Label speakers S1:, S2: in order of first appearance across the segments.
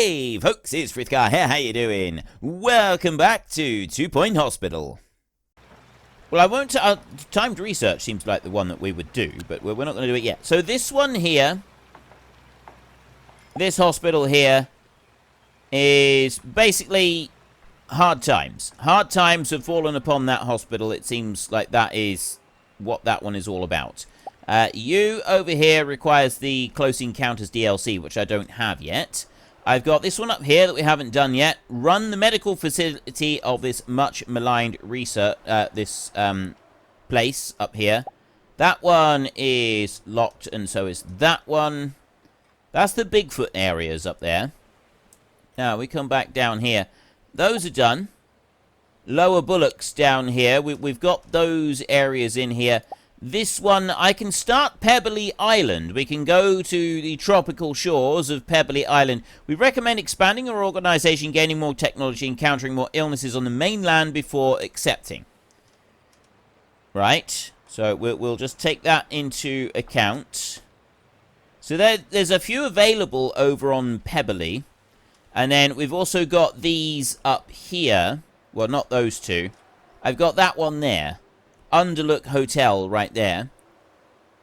S1: Hey folks, it's Frithgar here, how you doing? Welcome back to 2 Point Hospital. Well, I won't... timed research seems like the one that we would do, but we're not going to do it yet. So this one here, this hospital here, is basically hard times. Hard times have fallen upon that hospital. It seems like that is what that one is all about. You over here requires the Close Encounters DLC, which I don't have yet. I've got this one up here that we haven't done yet. Run the medical facility of this much maligned research, place up here. That one is locked, and so is that one. That's the Bigfoot areas up there. Now, we come back down here. Those are done. Lower Bullocks down here. We've got those areas in here. This one, I can start Pebbly Island. We can go to the tropical shores of Pebbly Island. We recommend expanding our organization, gaining more technology, encountering more illnesses on the mainland before accepting. Right. So we'll just take that into account. So there's a few available over on Pebbly. And then we've also got these up here. Well, not those two. I've got that one there. Underlook Hotel right there,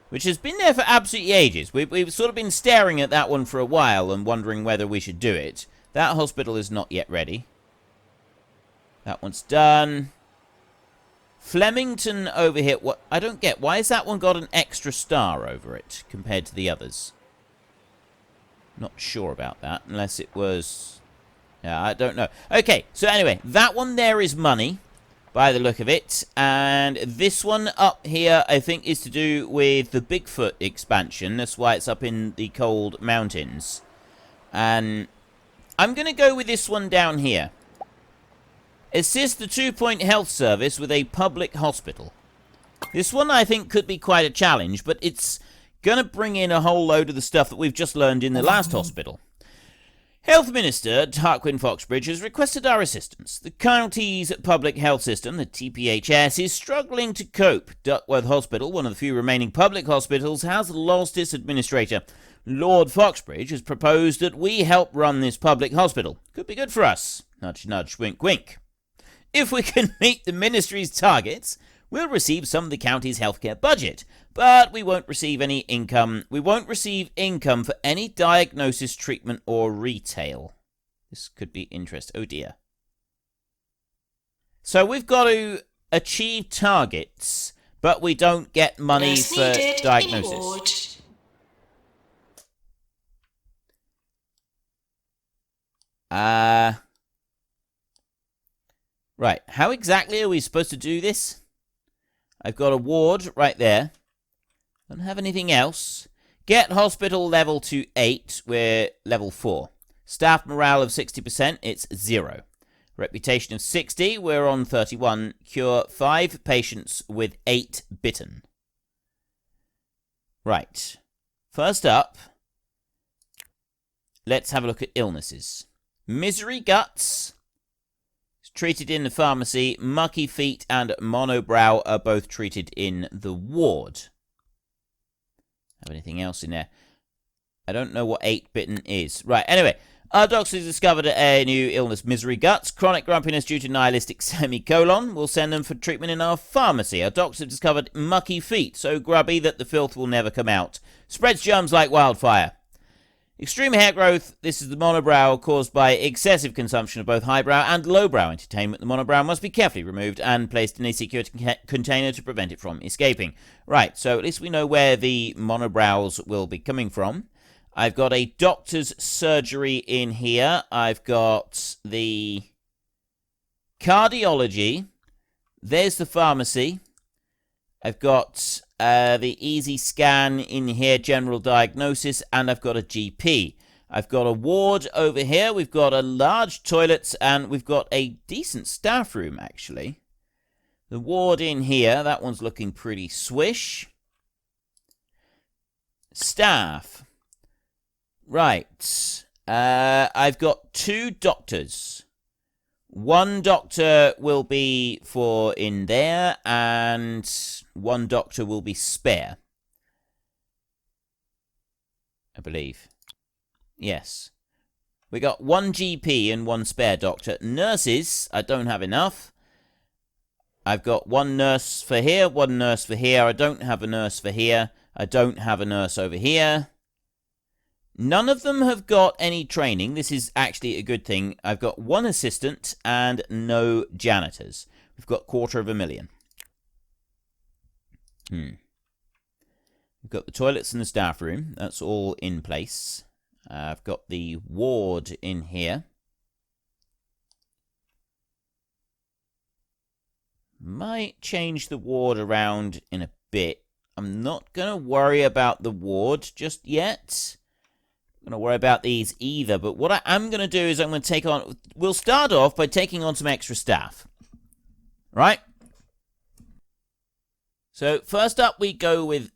S1: which has been there for absolutely ages. We've sort of been staring at that one for a while and wondering whether we should do it. That hospital is not yet ready. That one's done. Flemington over here. What I don't get, why has that one got an extra star over it compared to the others? Not sure about that, unless it was... Yeah, I don't know. Okay, so anyway, that one there is money, by the look of it. And this one up here, I think, is to do with the Bigfoot expansion. That's why it's up in the cold mountains. And I'm going to go with this one down here. Assist the 2 Point Health Service with a public hospital. This one, I think, could be quite a challenge, but it's going to bring in a whole load of the stuff that we've just learned in the last hospital. Health Minister Tarquin Foxbridge has requested our assistance. The county's public health system, the TPHS, is struggling to cope. Duckworth Hospital, one of the few remaining public hospitals, has lost its administrator. Lord Foxbridge has proposed that we help run this public hospital. Could be good for us. Nudge, nudge, wink, wink. If we can meet the ministry's targets, we'll receive some of the county's healthcare budget, but we won't receive any income. We won't receive income for any diagnosis, treatment, or retail. This could be interesting. Oh dear. So we've got to achieve targets, but we don't get money for diagnosis. Right. How exactly are we supposed to do this? I've got a ward right there. Don't have anything else. Get hospital level to 8. We're level 4. Staff morale of 60%. It's 0. Reputation of 60. We're on 31. Cure 5 patients with 8 bitten. Right. First up, let's have a look at illnesses. Misery guts. Treated in the pharmacy. Mucky feet and monobrow are both treated in the ward. Have anything else in there? I don't know what 8 bitten is. Right, anyway. Our doctors discovered a new illness, misery guts. Chronic grumpiness due to nihilistic semicolon. We'll send them for treatment in our pharmacy. Our doctors have discovered mucky feet, so grubby that the filth will never come out. Spreads germs like wildfire. Extreme hair growth. This is the monobrow caused by excessive consumption of both highbrow and lowbrow entertainment. The monobrow must be carefully removed and placed in a secure container to prevent it from escaping. Right, so at least we know where the monobrows will be coming from. I've got a doctor's surgery in here. I've got the cardiology. There's the pharmacy. I've got the easy scan in here, general diagnosis, and I've got a GP. I've got a ward over here. We've got a large toilets, and we've got a decent staff room, actually. The ward in here, that one's looking pretty swish. Staff. Right. I've got 2 doctors. One doctor will be for in there, and one doctor will be spare. I believe. Yes. We got 1 GP and 1 spare doctor. Nurses, I don't have enough. I've got 1 nurse for here, 1 nurse for here. I don't have a nurse for here. I don't have a nurse over here. None of them have got any training. This is actually a good thing. I've got 1 assistant and no janitors. We've got 250,000. We've got the toilets in the staff room. That's all in place. I've got the ward in here. Might change the ward around in a bit. I'm not going to worry about the ward just yet. I'm going to worry about these either. But what I am going to do is I'm going to take on... We'll start off by taking on some extra staff. Right? So first up we go with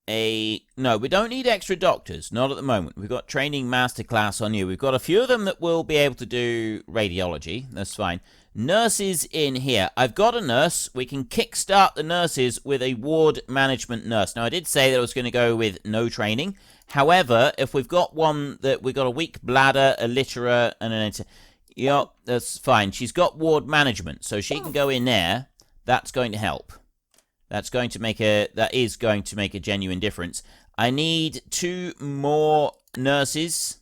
S1: a... No, we don't need extra doctors. Not at the moment. We've got training masterclass on you. We've got a few of them that will be able to do radiology. That's fine. Nurses in here. I've got a nurse. We can kickstart the nurses with a ward management nurse. Now, I did say that I was going to go with no training. However, if we've got one that we've got a weak bladder, a litterer, and an... Yeah, that's fine. She's got ward management, so she can go in there. That's going to help. That is going to make a genuine difference. I need 2 more nurses.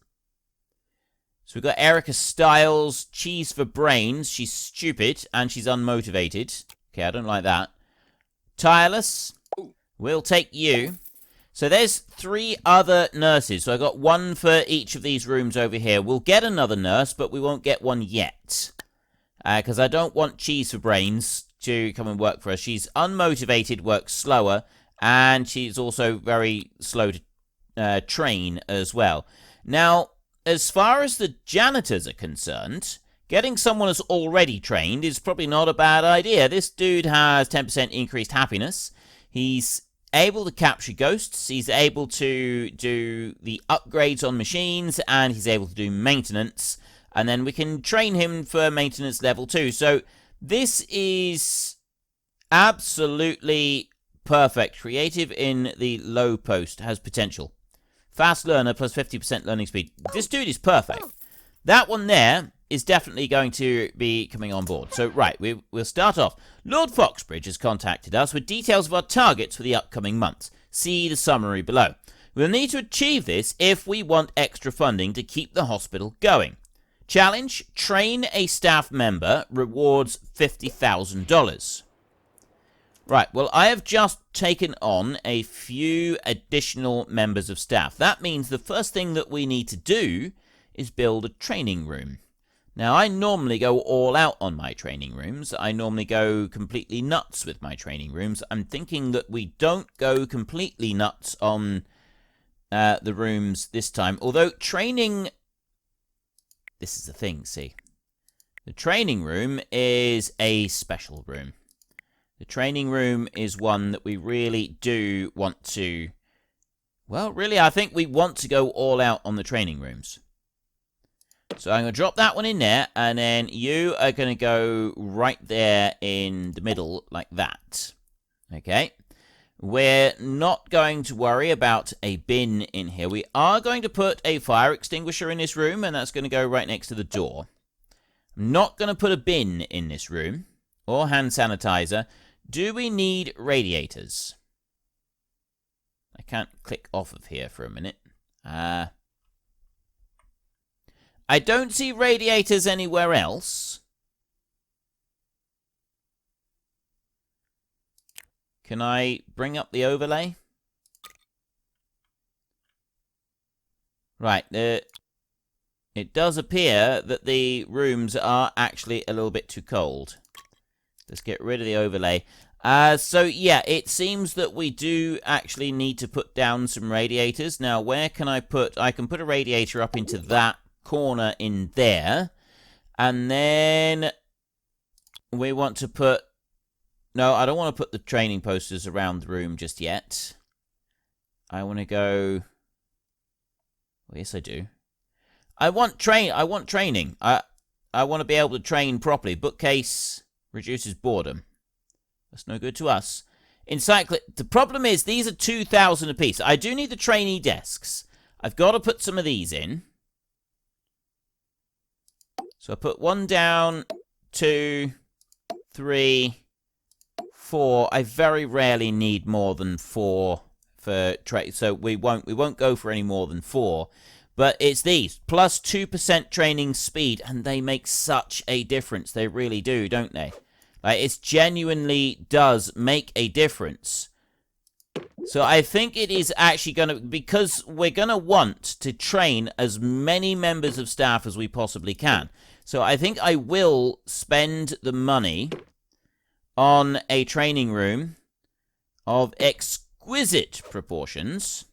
S1: So we've got Erica Stiles, cheese for brains. She's stupid and she's unmotivated. Okay, I don't like that. Tireless. We'll take you. So there's 3 other nurses. So I got 1 for each of these rooms over here. We'll get another nurse, but we won't get one yet. Because I don't want cheese for brains to come and work for us. She's unmotivated, works slower, and she's also very slow to train as well. Now, as far as the janitors are concerned, getting someone who's already trained is probably not a bad idea. This dude has 10% increased happiness. He's able to capture ghosts. He's able to do the upgrades on machines, and he's able to do maintenance. And then we can train him for maintenance level 2. So this is absolutely perfect. Creative in the low post has potential. Fast learner plus 50% learning speed. This dude is perfect. That one there is definitely going to be coming on board. So, right, we'll start off. Lord Foxbridge has contacted us with details of our targets for the upcoming months. See the summary below. We'll need to achieve this if we want extra funding to keep the hospital going. Challenge, train a staff member, rewards $50,000. Right, well, I have just taken on a few additional members of staff. That means the first thing that we need to do is build a training room. Now, I normally go all out on my training rooms. I normally go completely nuts with my training rooms. I'm thinking that we don't go completely nuts on the rooms this time. Although training... This is the thing, see. The training room is a special room. The training room is one that we really do want to... Well, really, I think we want to go all out on the training rooms. So I'm going to drop that one in there, and then you are going to go right there in the middle, like that. Okay? We're not going to worry about a bin in here. We are going to put a fire extinguisher in this room, and that's going to go right next to the door. I'm not going to put a bin in this room, or hand sanitizer. Do we need radiators? I can't click off of here for a minute. I don't see radiators anywhere else. Can I bring up the overlay? Right, it does appear that the rooms are actually a little bit too cold. Let's get rid of the overlay. So, yeah, it seems that we do actually need to put down some radiators. Now, where can I put... I can put a radiator up into that corner in there. And then we want to put... No, I don't want to put the training posters around the room just yet. I want to go... Well, yes, I do. I want training. I want to be able to train properly. Bookcase reduces boredom. That's no good to us. The problem is these are 2,000 apiece. I do need the trainee desks. I've got to put some of these in. So I put 1 down, 2, 3, 4. I very rarely need more than 4 for trade, so we won't go for any more than 4. But it's these plus 2% training speed, and they make such a difference. They really do, don't they? Like, it genuinely does make a difference. So I think it is actually going to, because we're going to want to train as many members of staff as we possibly can. So I think I will spend the money on a training room of exquisite proportions.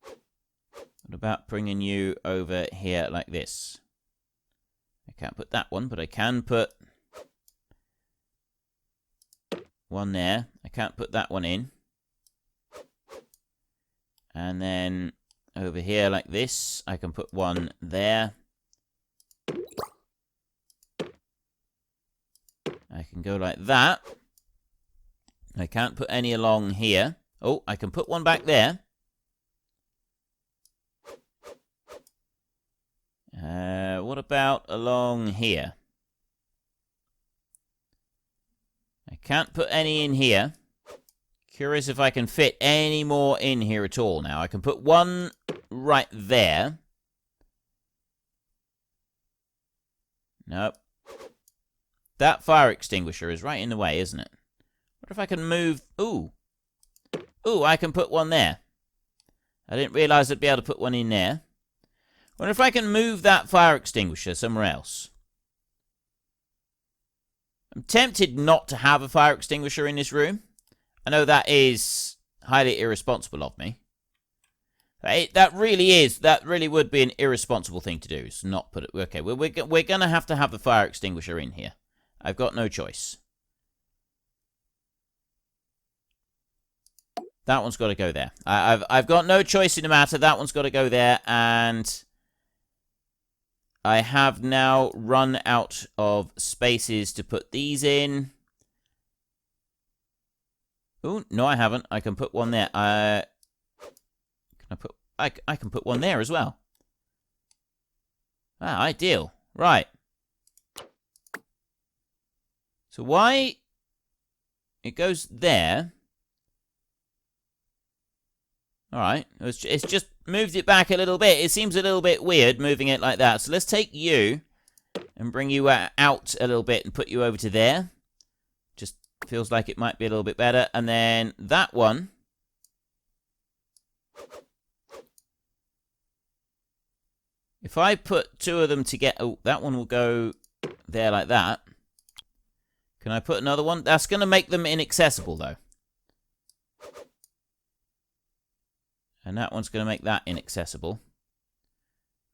S1: What about bringing you over here like this? I can't put that one, but I can put one there. I can't put that one in. And then over here like this, I can put one there. I can go like that. I can't put any along here. Oh, I can put one back there. What about along here? I can't put any in here. Curious if I can fit any more in here at all now. I can put one right there. Nope. That fire extinguisher is right in the way, isn't it? What if I can move... Ooh. Ooh, I can put one there. I didn't realize I'd be able to put one in there. What if I can move that fire extinguisher somewhere else? I'm tempted not to have a fire extinguisher in this room. I know that is highly irresponsible of me. That really would be an irresponsible thing to do. Is not put it... Okay, we're going to have the fire extinguisher in here. I've got no choice. That one's got to go there. I've got no choice in the matter. That one's got to go there, and I have now run out of spaces to put these in. Oh, no, I haven't. I can put one there. I can put one there as well. Ah, ideal. Right. So why it goes there? All right. It's just moved it back a little bit. It seems a little bit weird moving it like that. So let's take you and bring you out a little bit and put you over to there. Just feels like it might be a little bit better. And then that one. If I put 2 of them together... Oh, that one will go there like that. Can I put another one? That's going to make them inaccessible, though. And that one's going to make that inaccessible.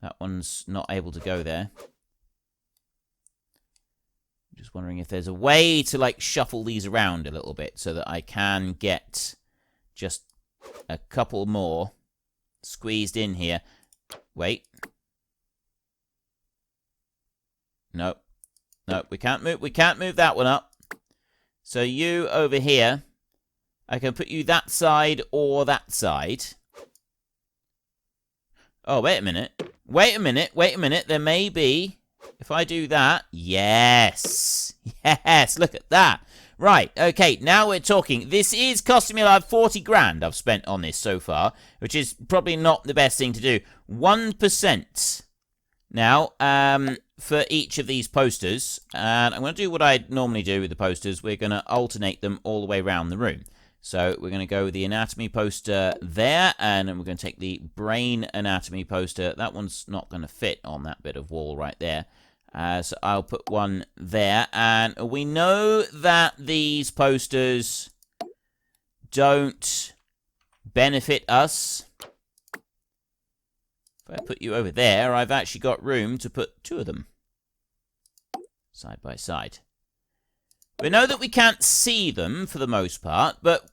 S1: That one's not able to go there. I'm just wondering if there's a way to, like, shuffle these around a little bit so that I can get just a couple more squeezed in here. Wait. Nope. Nope, we can't move that one up. So you over here, I can put you that side or that side. Oh, wait a minute. Wait a minute. There may be... If I do that... Yes! Yes! Look at that! Right, okay, now we're talking. This is costing me like 40 grand I've spent on this so far, which is probably not the best thing to do. 1% now, for each of these posters. And I'm going to do what I normally do with the posters. We're going to alternate them all the way around the room. So we're going to go with the anatomy poster there, and then we're going to take the brain anatomy poster. That one's not going to fit on that bit of wall right there. So I'll put one there. And we know that these posters don't benefit us. If I put you over there, I've actually got room to put 2 of them side by side. We know that we can't see them for the most part, but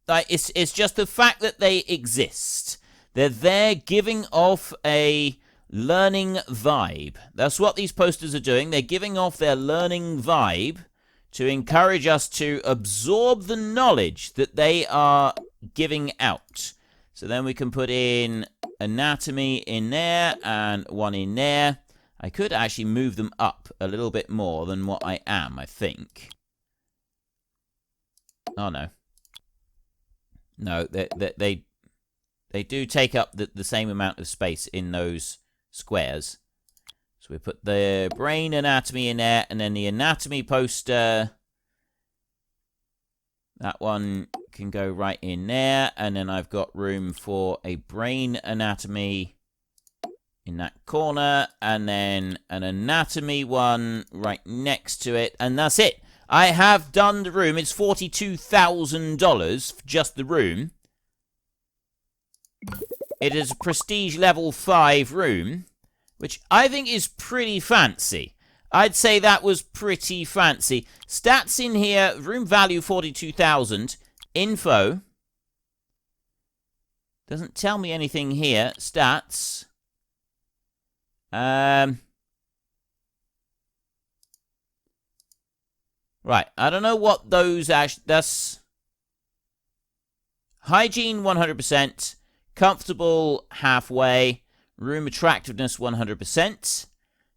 S1: it's just the fact that they exist. They're there giving off a learning vibe. That's what these posters are doing. They're giving off their learning vibe to encourage us to absorb the knowledge that they are giving out. So then we can put in anatomy in there and one in there. I could actually move them up a little bit more than what I am, I think. Oh, no. No, they do take up the same amount of space in those squares. So we put the brain anatomy in there, and then the anatomy poster. That one can go right in there, and then I've got room for a brain anatomy in that corner, and then an anatomy one right next to it, and that's it. I have done the room. It's $42,000 for just the room. It is a prestige level 5 room, which I think is pretty fancy. I'd say that was pretty fancy. Stats in here, room value 42,000. Info. Doesn't tell me anything here. Stats. Right, I don't know what those actually... That's... Hygiene, 100%. Comfortable, halfway. Room attractiveness, 100%.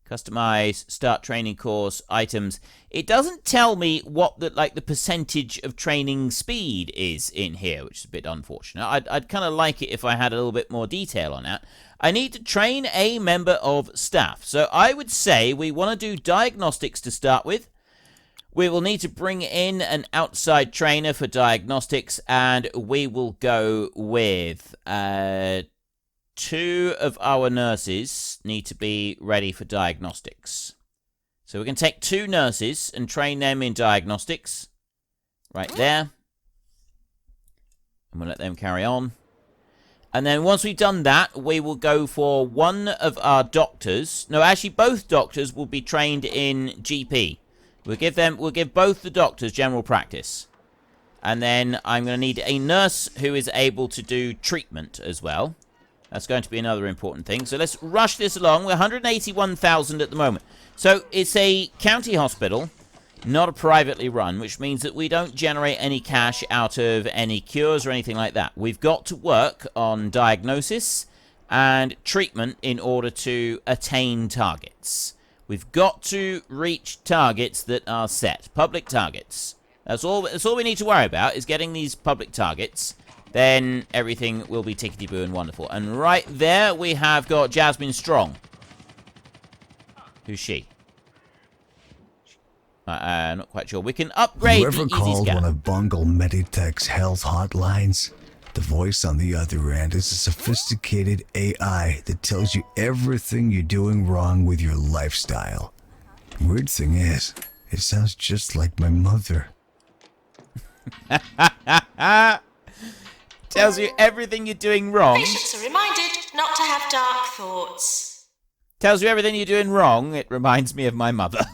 S1: Customize, start training course, items. It doesn't tell me what the percentage of training speed is in here, which is a bit unfortunate. I'd kind of like it if I had a little bit more detail on that. I need to train a member of staff. So I would say we want to do diagnostics to start with. We will need to bring in an outside trainer for diagnostics, and we will go with 2 of our nurses need to be ready for diagnostics. So we can take 2 nurses and train them in diagnostics. Right there. I'm going to let them carry on. And then once we've done that, we will go for 1 of our doctors. No, actually both doctors will be trained in GP. We'll give both the doctors general practice. And then I'm going to need a nurse who is able to do treatment as well. That's going to be another important thing. So let's rush this along. We're 181,000 at the moment. So it's a county hospital, not a privately run, which means that we don't generate any cash out of any cures or anything like that. We've got to work on diagnosis and treatment in order to attain targets. We've got to reach targets that are set. Public targets. That's all we need to worry about, is getting these public targets. Then everything will be tickety-boo and wonderful. And right there, we have got Jasmine Strong. Who's she? Not quite sure. We can upgrade the easy scan.
S2: Whoever called one of Bungle Meditech's health hotlines? The voice on the other end is a sophisticated AI that tells you everything you're doing wrong with your lifestyle. Weird thing is, it sounds just like my mother.
S1: Tells you everything you're doing wrong.
S3: Patients are reminded not to have dark thoughts.
S1: Tells you everything you're doing wrong. It reminds me of my mother.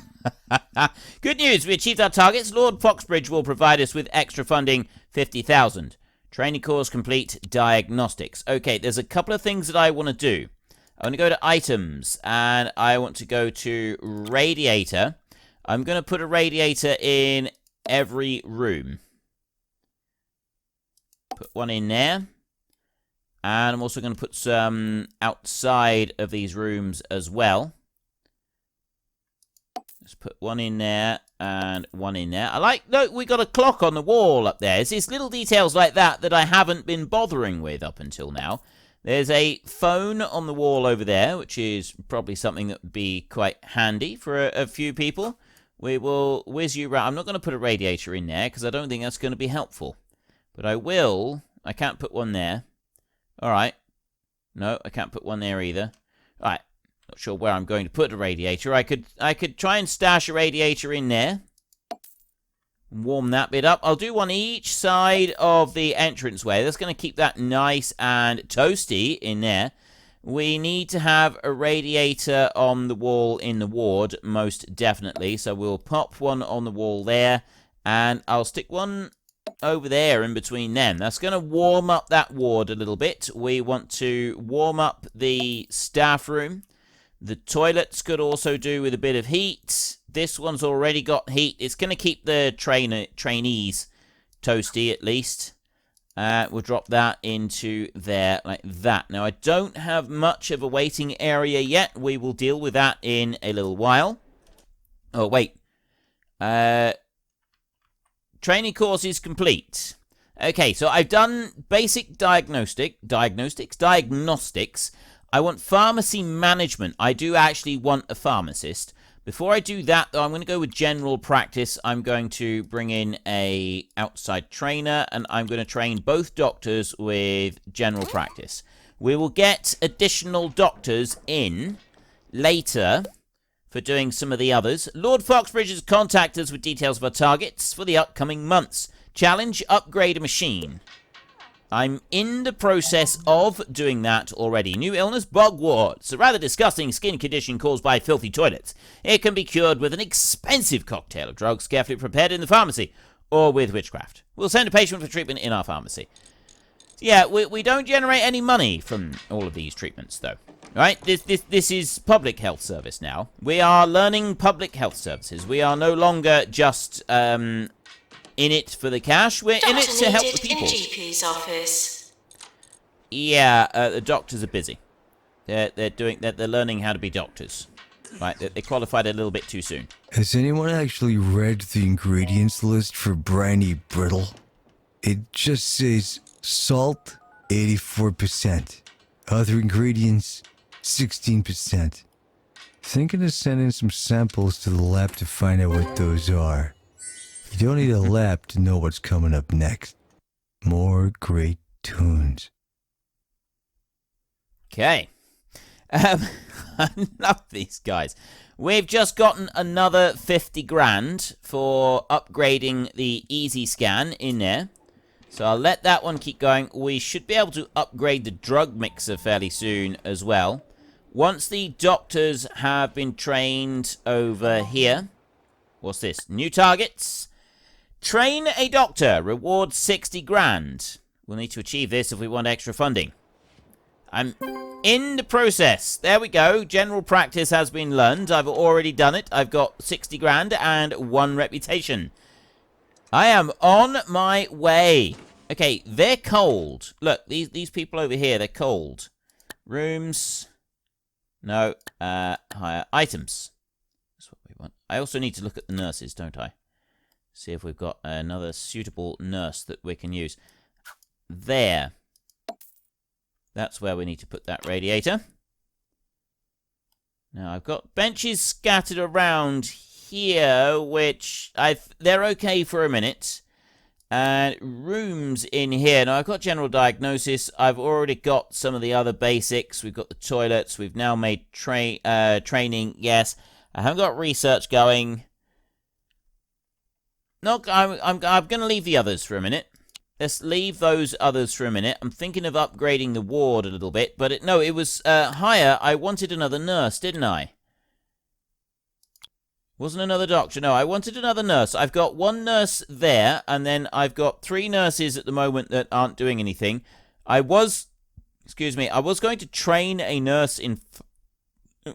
S1: Good news, we achieved our targets. Lord Foxbridge will provide us with extra funding, 50,000. Training course complete, diagnostics. Okay, there's a couple of things that I want to do. I want to go to items, and I want to go to radiator. I'm going to put a radiator in every room. Put one in there. And I'm also going to put some outside of these rooms as well. Let's put one in there and one in there. Look, we got a clock on the wall up there. It's little details like that that I haven't been bothering with up until now. There's a phone on the wall over there, which is probably something that would be quite handy for a few people. We will whiz you around. I'm not going to put a radiator in there because I don't think that's going to be helpful. But I will. I can't put one there. All right. No, I can't put one there either. All right. Not sure where I'm going to put a radiator. I could try and stash a radiator in there. Warm that bit up. I'll do one each side of the entranceway. That's going to keep that nice and toasty in there. We need to have a radiator on the wall in the ward, most definitely. So we'll pop one on the wall there. And I'll stick one over there in between them. That's going to warm up that ward a little bit. We want to warm up the staff room. The toilets could also do with a bit of heat. This one's already got heat. It's going to keep the trainees toasty at least. We'll drop that into there like that. Now, I don't have much of a waiting area yet. We will deal with that in a little while. Oh, wait. Training course is complete. Okay, so I've done basic diagnostics. I want pharmacy management. I do actually want a pharmacist. Before I do that, though, I'm going to go with general practice. I'm going to bring in a outside trainer, and I'm going to train both doctors with general practice. We will get additional doctors in later for doing some of the others. Lord Foxbridge has contacted us with details of our targets for the upcoming months. Challenge, upgrade a machine. I'm in the process of doing that already. New illness, bog warts. A rather disgusting skin condition caused by filthy toilets. It can be cured with an expensive cocktail of drugs carefully prepared in the pharmacy, or with witchcraft. We'll send a patient for treatment in our pharmacy. Yeah, we don't generate any money from all of these treatments, though. Right? This is public health service now. We are learning public health services. We are no longer just in it for the cash. We're in it to help the people.
S3: In GP's office.
S1: Yeah, the doctors are busy. They're learning how to be doctors. Right? They qualified a little bit too soon.
S2: Has anyone actually read the ingredients list for briny brittle? It just says salt 84%, other ingredients 16%. Thinking of sending some samples to the lab to find out what those are. You don't need a lab to know what's coming up next. More great tunes.
S1: Okay. I love these guys. We've just gotten another 50 grand for upgrading the easy scan in there. So I'll let that one keep going. We should be able to upgrade the drug mixer fairly soon as well. Once the doctors have been trained over here. What's this? New targets. Train a doctor. Reward 60 grand. We'll need to achieve this if we want extra funding. I'm in the process. There we go. General practice has been learned. I've already done it. I've got 60 grand and 1 reputation. I am on my way. Okay, they're cold. Look, these people over here, they're cold. Rooms. No. Higher items. That's what we want. I also need to look at the nurses, don't I? See if we've got another suitable nurse that we can use. There. That's where we need to put that radiator. Now, I've got benches scattered around here, which they're okay for a minute. And rooms in here. Now, I've got general diagnosis. I've already got some of the other basics. We've got the toilets. We've now made training. Yes. I haven't got research going. No, I'm going to leave the others for a minute. Let's leave those others for a minute. I'm thinking of upgrading the ward a little bit, but it was higher. I wanted another nurse, didn't I? Wasn't another doctor. No, I wanted another nurse. I've got 1 nurse there, and then I've got 3 nurses at the moment that aren't doing anything. I was going to train a nurse in...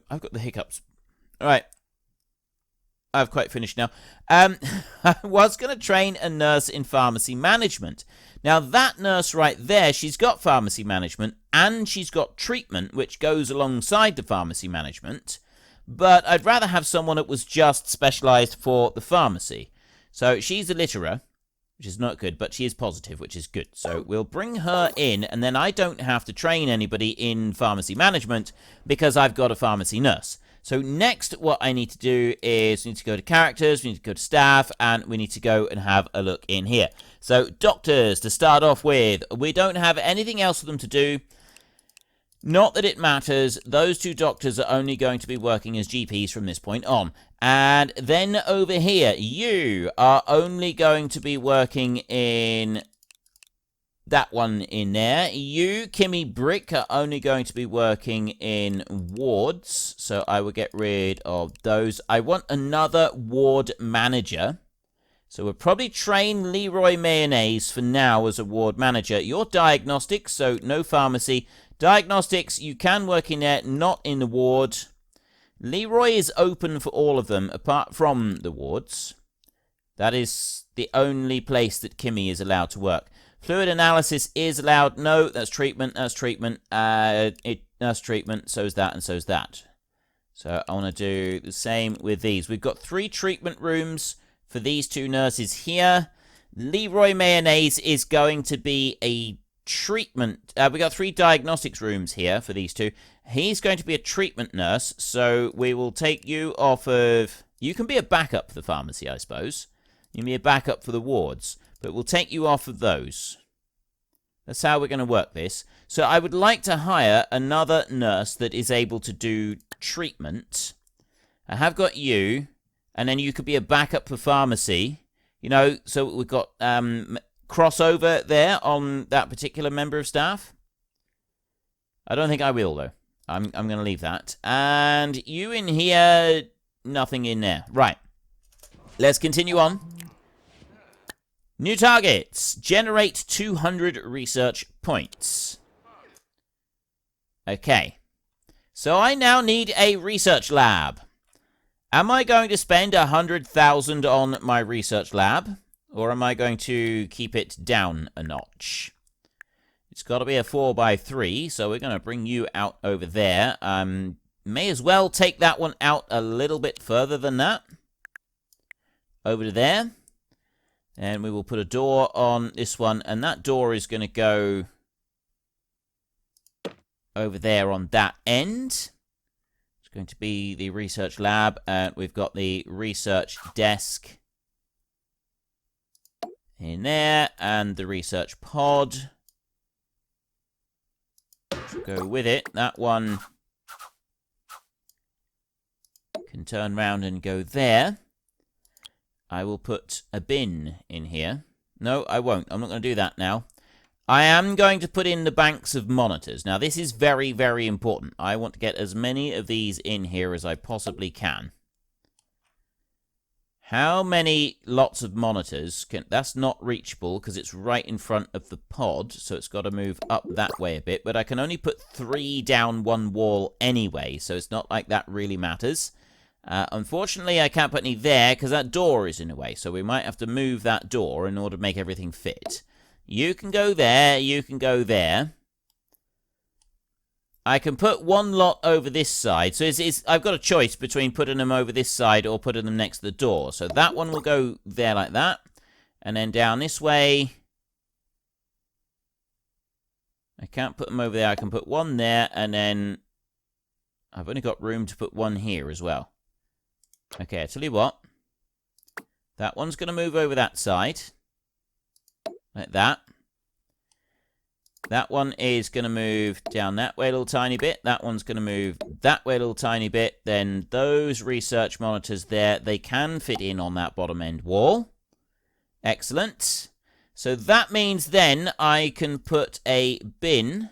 S1: I've got the hiccups. All right. I've quite finished now. I was going to train a nurse in pharmacy management. Now, that nurse right there, she's got pharmacy management, and she's got treatment, which goes alongside the pharmacy management. But I'd rather have someone that was just specialised for the pharmacy. So she's a litterer, which is not good, but she is positive, which is good. So we'll bring her in, and then I don't have to train anybody in pharmacy management because I've got a pharmacy nurse. So next, what I need to do is we need to go to characters, we need to go to staff, and we need to go and have a look in here. So doctors, to start off with, we don't have anything else for them to do. Not that it matters. Those 2 doctors are only going to be working as GPs from this point on. And then over here, you are only going to be working in that one in there. You, Kimmy Brick, are only going to be working in wards. So I will get rid of those. I want another ward manager. So we'll probably train Leroy Mayonnaise for now as a ward manager. You're diagnostics, so no pharmacy. Diagnostics, you can work in there, not in the ward. Leroy is open for all of them, apart from the wards. That is the only place that Kimmy is allowed to work. Fluid analysis is allowed. No, that's treatment. That's treatment. That's treatment. So's that, and so's that. So I want to do the same with these. We've got 3 treatment rooms for these 2 nurses here. Leroy Mayonnaise is going to be a treatment. We got 3 diagnostics rooms here for these 2. He's going to be a treatment nurse, so we will take you off of... You can be a backup for the pharmacy, I suppose. You can be a backup for the wards, but we'll take you off of those. That's how we're going to work this. So I would like to hire another nurse that is able to do treatment. I have got you, and then you could be a backup for pharmacy. You know, so we've got crossover there on that particular member of staff. I don't think I will, though. I'm going to leave that. And you in here, nothing in there. Right. Let's continue on. New targets. Generate 200 research points. Okay. So I now need a research lab. Am I going to spend 100,000 on my research lab? Or am I going to keep it down a notch? It's got to be a 4x3, so we're going to bring you out over there. May as well take that one out a little bit further than that. Over to there. And we will put a door on this one, and that door is going to go over there on that end. It's going to be the research lab, and we've got the research desk in there, and the research pod. Go with it. That one can turn round and go there. I will put a bin in here. No, I won't. I'm not going to do that now. I am going to put in the banks of monitors. Now, this is very, very important. I want to get as many of these in here as I possibly can. How many lots of monitors can... That's not reachable because it's right in front of the pod, so it's got to move up that way a bit. But I can only put 3 down one wall anyway, so it's not like that really matters. Unfortunately, I can't put any there because that door is in the way, so we might have to move that door in order to make everything fit. You can go there, you can go there. I can put one lot over this side, so I've got a choice between putting them over this side or putting them next to the door. So that one will go there like that, and then down this way. I can't put them over there, I can put one there, and then I've only got room to put one here as well. Okay, I tell you what. That one's going to move over that side. Like that. That one is going to move down that way a little tiny bit. That one's going to move that way a little tiny bit. Then those research monitors there, they can fit in on that bottom end wall. Excellent. So that means then I can put a bin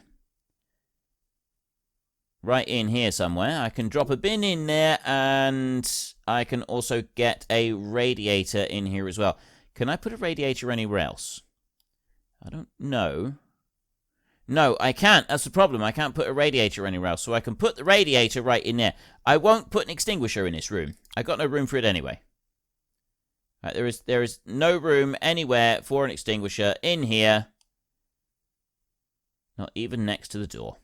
S1: right in here somewhere. I can drop a bin in there, and I can also get a radiator in here as well. Can I put a radiator anywhere else? I don't know. No, I can't. That's the problem. I can't put a radiator anywhere else. So I can put the radiator right in there. I won't put an extinguisher in this room. I got no room for it anyway. Right, there is no room anywhere for an extinguisher in here. Not even next to the door.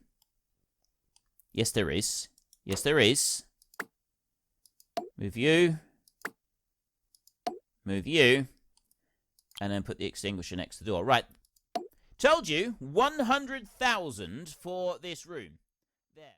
S1: Yes, there is. Yes, there is. Move you. Move you. And then put the extinguisher next to the door. Right. Told you, 100,000 for this room. There.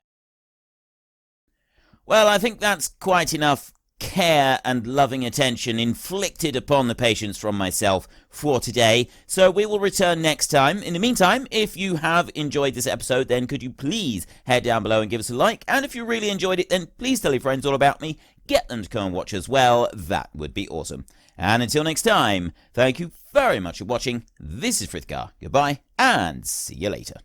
S1: Well, I think that's quite enough care and loving attention inflicted upon the patients from myself for today. So we will return next time. In the meantime, if you have enjoyed this episode, then could you please head down below and give us a like? And if you really enjoyed it, then please tell your friends all about me. Get them to come and watch as well. That would be awesome. And until next time, thank you very much for watching. This is Frithgar. Goodbye, and see you later.